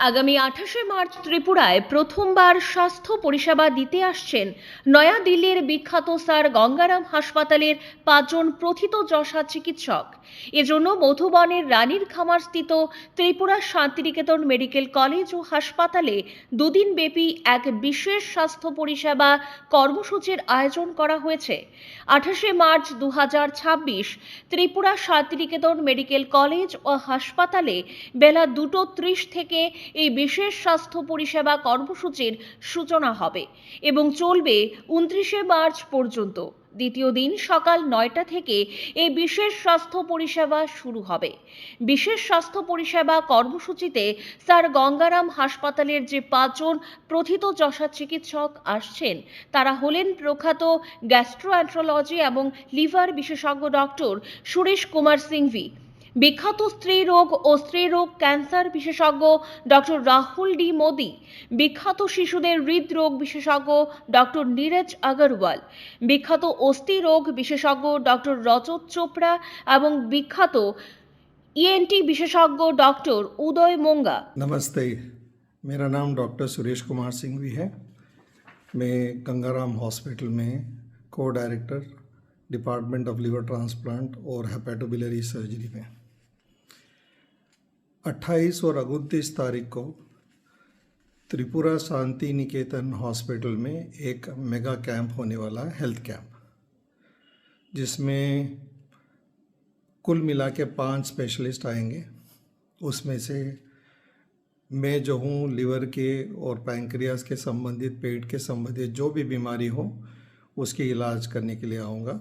আগামী 28শে মার্চ ত্রিপুরায় প্রথমবার স্বাস্থ্য পরিষেবা দিতে আসছেন নয়াদিল্লির বিখ্যাত স্যার গঙ্গারাম হাসপাতালের 5 জন প্রথিতযশা চিকিৎসক। এজন্য মধুবনের রানীর খামারস্থিত ত্রিপুরা শান্তিনিকেতন মেডিকেল কলেজ ও হাসপাতালে দুদিন ব্যাপী এক বিশেষ স্বাস্থ্য পরিষেবা কর্মসূচির আয়োজন করা হয়েছে। 28শে March 2026 Tripura Shantiniketan medical college ও হাসপাতালে বেলা 2:30 থেকে এই বিশেষ স্বাস্থ্য পরিষেবা কর্মসূচির সূচনা হবে এবং চলবে 29শে মার্চ পর্যন্ত। দ্বিতীয় দিন সকাল 9টা থেকে এই বিশেষ স্বাস্থ্য পরিষেবা শুরু হবে। বিশেষ স্বাস্থ্য পরিষেবা কর্মসূচিতে স্যার গঙ্গারাম হাসপাতালের যে 5 জন প্রথিতযশা চিকিৎসক আসছেন তারা হলেন প্রখ্যাত গ্যাস্ট্রোএন্টারোলজি এবং লিভার বিশেষজ্ঞ ডক্টর সুরেশ কুমার সিংভি, বিখ্যাত স্ত্রী রোগ ও স্ত্রী রোগ ক্যান্সার বিশেষজ্ঞ ডক্টর রাহুল ডি মোদি, বিখ্যাত শিশুদের হৃদরোগ বিশেষজ্ঞ ডক্টর নীরজ আগরওয়াল, বিখ্যাত অস্থি রোগ বিশেষজ্ঞ ডক্টর রজত চোপড়া এবং বিখ্যাত ইএনটি বিশেষজ্ঞ डॉक्टर उदय मोंगा। नमस्ते, मेरा नाम डॉक्टर सुरेश कुमार सिंघवी है। मैं गंगाराम हॉस्पिटल में को director department of liver transplant और हेपेटोबिलियरी सर्जरी में 28 और 29 तारीख को त्रिपुरा शांति निकेतन हॉस्पिटल में एक मेगा कैंप होने वाला है, हेल्थ कैंप, जिसमें कुल मिला के 5 स्पेशलिस्ट आएंगे। उसमें से मैं जो हूँ लिवर के और पैंक्रियास के संबंधित, पेट के संबंधित जो भी बीमारी हो उसकी इलाज करने के लिए आऊँगा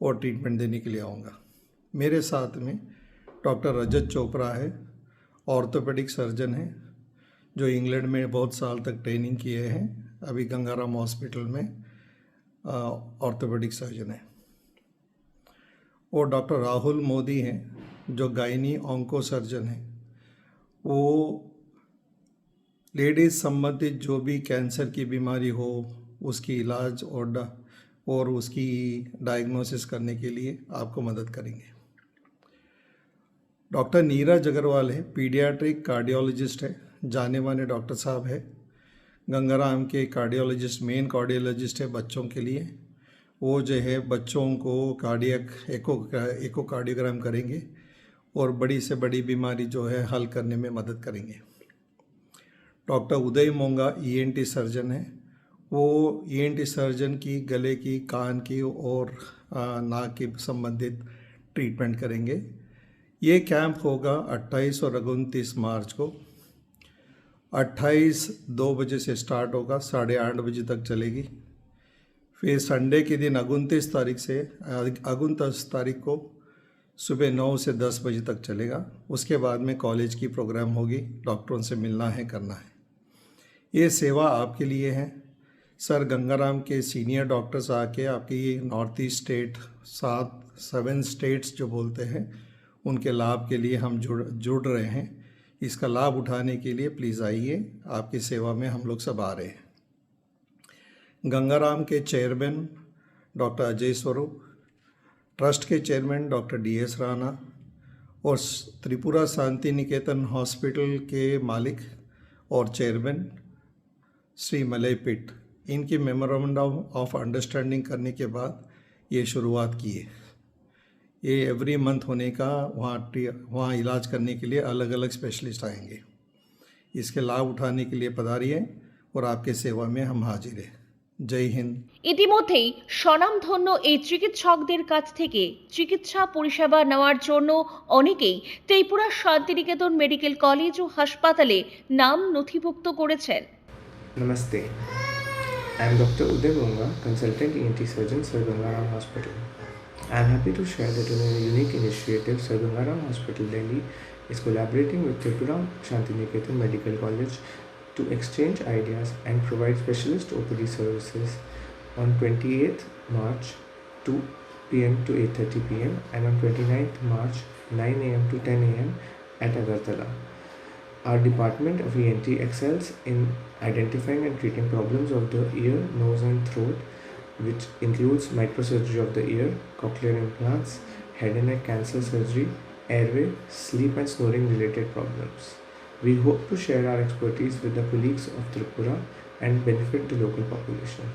और ट्रीटमेंट देने के लिए आऊँगा। मेरे साथ में डॉक्टर रजत चोपड़ा है, ऑर्थोपेडिक सर्जन है, जो इंग्लैंड में बहुत साल तक ट्रेनिंग किए हैं, अभी गंगाराम हॉस्पिटल में ऑर्थोपेडिक सर्जन है। और डॉक्टर राहुल मोदी हैं, जो गायनी ऑन्को सर्जन हैं। वो लेडीज़ संबंधित जो भी कैंसर की बीमारी हो उसकी इलाज और उसकी डायग्नोसिस करने के लिए आपको मदद करेंगे। डॉक्टर नीरज अग्रवाल है, पीडियाट्रिक कार्डियोलॉजिस्ट है, जाने माने डॉक्टर साहब है, गंगाराम के कार्डियोलॉजिस्ट, मेन कार्डियोलॉजिस्ट है बच्चों के लिए। वो जो है बच्चों को कार्डियक एकोकार्डियोग्राम करेंगे और बड़ी से बड़ी बीमारी जो है हल करने में मदद करेंगे। डॉक्टर उदय मोंगा ईएनटी सर्जन है। वो ईएनटी सर्जन की गले की, कान की और नाक की संबंधित ट्रीटमेंट करेंगे। ये कैंप होगा 28 और 29 मार्च को। 28 2 बजे से स्टार्ट होगा, 8:30 बजे तक चलेगी। फिर संडे के दिन 29 तारीख को सुबह 9 से 10 बजे तक चलेगा। उसके बाद में कॉलेज की प्रोग्राम होगी, डॉक्टरों से मिलना है, करना है। ये सेवा आपके लिए है। सर गंगाराम के सीनियर डॉक्टर्स आके आपकी नॉर्थ ईस्ट स्टेट 7 स्टेट्स जो बोलते हैं उनके लाभ के लिए हम जुड़ रहे हैं। इसका लाभ उठाने के लिए प्लीज़ आइए, आपकी सेवा में हम लोग सब आ रहे हैं। गंगाराम के चेयरमैन डॉक्टर अजय स्वरूप, ट्रस्ट के चेयरमैन डॉक्टर DS राणा और त्रिपुरा शांति निकेतन हॉस्पिटल के मालिक और चेयरमैन श्री मलय पिट, इनकी मेमोरेंडम ऑफ अंडरस्टैंडिंग करने के बाद ये शुरुआत की है। ये एवरी मंथ होने का, वहाँ इलाज करने के लिए अलग अलग स्पेशलिस्ट आएंगे। इसके लाभ उठाने के लिए पधारिए और आपके सेवा में हम हाजिर हैं। জয় হিন্দ। ইতিমধ্যেই স্বনামধন্য এই চিকিৎসকদের কাছ থেকে চিকিৎসা পরিষেবা নেওয়ার জন্য অনেকেই ত্রিপুরা শান্তিনিকেতন মেডিকেল কলেজ ও হাসপাতালে নাম নথিভুক্ত করেছেন। Namaste. I am Dr. Uday Monga, consultant ENT surgeon, Sir Gangaram Hospital. I am happy to share that in a unique initiative, Sir Gangaram Hospital, Delhi is collaborating with Tripura Shantiniketan Medical College to exchange ideas and provide specialist OPD services on 28th March 2 p.m. to 8:30 p.m. and on 29th March 9 a.m. to 10 a.m. at Agartala. Our department of ENT excels in identifying and treating problems of the ear, nose and throat, which includes microsurgery of the ear, cochlear implants, head and neck cancer surgery, airway, sleep and snoring related problems. We hope to share our expertise with the colleagues of Tripura and benefit the local population.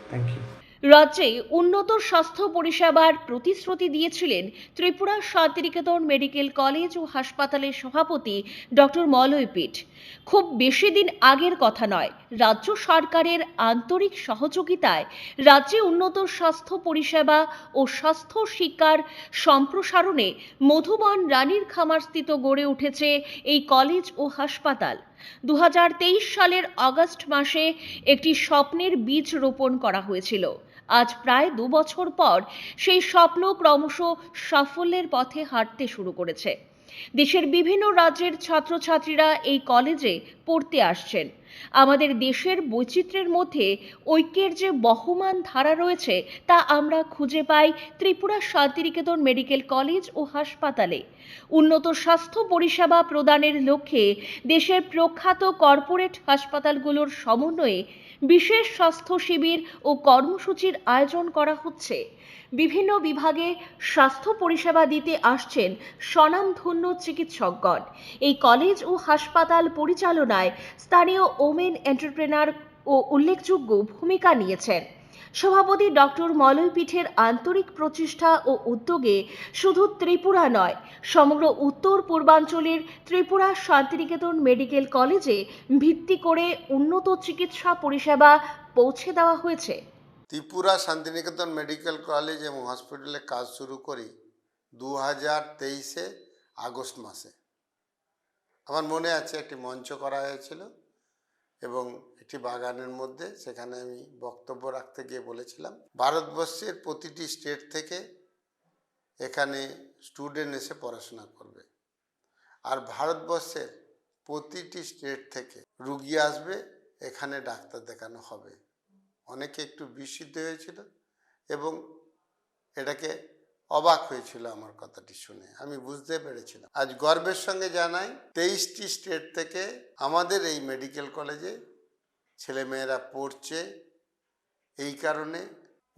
Thank you. রাজ্যে উন্নত স্বাস্থ্য পরিষেবার প্রতিশ্রুতি দিয়েছিলেন Tripura Shantiniketan medical college ও হাসপাতালের সভাপতি doctor Malay পিঠ। খুব বেশি দিন আগের কথা নয়, রাজ্য সরকারের আন্তরিক সহযোগিতায় রাজ্যে উন্নত স্বাস্থ্য পরিষেবা ও স্বাস্থ্য শিক্ষার সম্প্রসারণে মধুবন রানীর খামারস্থিত গড়ে উঠেছে এই কলেজ ও হাসপাতাল। 2023 সালের আগস্ট মাসে একটি স্বপ্নের বীজ রোপণ করা হয়েছিল। আজ প্রায় 2 বছর পর সেই স্বপ্ন ক্রমশ সাফল্যের পথে হাঁটতে শুরু করেছে। দেশের বিভিন্ন রাজ্যের ছাত্রছাত্রীরা এই কলেজে পড়তে আসছেন। আমাদের দেশের বৈচিত্র্যের মধ্যে ঐক্যের যে বহমান ধারা রয়েছে তা আমরা খুঁজে পাই ত্রিপুরা শান্তিনিকেতন মেডিকেল কলেজ ও হাসপাতালে। উন্নত স্বাস্থ্য পরিষেবা প্রদানের লক্ষ্যে দেশের প্রখ্যাত কর্পোরেট হাসপাতালগুলোর সমন্বয়ে বিশেষ স্বাস্থ্য শিবির ও কর্মসূচির আয়োজন করা হচ্ছে। বিভিন্ন বিভাগে স্বাস্থ্য পরিষেবা দিতে আসছেন স্বনামধন্য চিকিৎসকগণ। এই কলেজ ও হাসপাতাল পরিচালনায় স্থানীয় ওমেন এন্টারপ্রেনার ও উল্লেখযোগ্য ভূমিকা নিয়েছেন। সভাপতি ডক্টর মলয় পিঠের আন্তরিক প্রচেষ্টা ও উদ্যোগে শুধু ত্রিপুরা নয়, সমগ্র উত্তর পূর্বাঞ্চলের ত্রিপুরা শান্তিনিকেতন মেডিকেল কলেজে ভিত্তি করে উন্নত চিকিৎসা পরিষেবা পৌঁছে দেওয়া হয়েছে। ত্রিপুরা শান্তিনিকেতন মেডিকেল কলেজ এবং হসপিটালে কাজ শুরু করি 2023 আগস্ট মাসে। আমার মনে আছে একটি মঞ্চ করা হয়েছিল এবং একটি বাগানের মধ্যে, সেখানে আমি বক্তব্য রাখতে গিয়ে বলেছিলাম ভারতবর্ষের প্রতিটি স্টেট থেকে এখানে স্টুডেন্ট এসে পড়াশোনা করবে, আর ভারতবর্ষের প্রতিটি স্টেট থেকে রুগী আসবে, এখানে ডাক্তার দেখানো হবে। অনেকে একটু বিস্মিত হয়েছিল এবং এটাকে অবাক হয়েছিল আমার কথাটি শুনে। আমি বুঝতে পেরেছিলাম। আজ গর্বের সঙ্গে জানাই 23টি স্টেট থেকে আমাদের এই মেডিকেল কলেজে ছেলেমেয়েরা পড়ছে। এই কারণে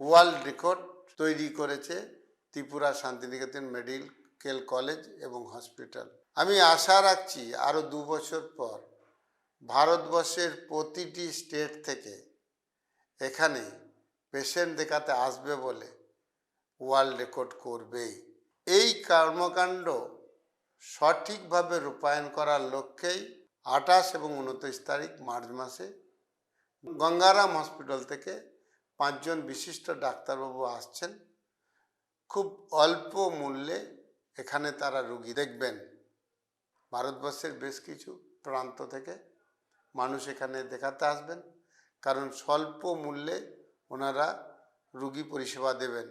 ওয়ার্ল্ড রেকর্ড তৈরি করেছে ত্রিপুরা শান্তিনিকেতন মেডিকেল কলেজ এবং হসপিটাল। আমি আশা রাখছি আরও 2 বছর পর ভারতবর্ষের প্রতিটি স্টেট থেকে এখানে পেশেন্ট দেখাতে আসবে বলে ওয়ার্ল্ড রেকর্ড করবে। এই কর্মকাণ্ড সঠিকভাবে রূপায়ণ করার লক্ষ্যেই 28 এবং 29 তারিখ মার্চ মাসে গঙ্গারাম হসপিটাল থেকে 5 জন বিশিষ্ট ডাক্তারবাবু আসছেন। খুব অল্প মূল্যে এখানে তারা রুগী দেখবেন। ভারতবর্ষের বেশ কিছু প্রান্ত থেকে মানুষ এখানে দেখাতে আসবেন, কারণ স্বল্প মূল্যে ওনারা রুগী পরিষেবা দেবেন।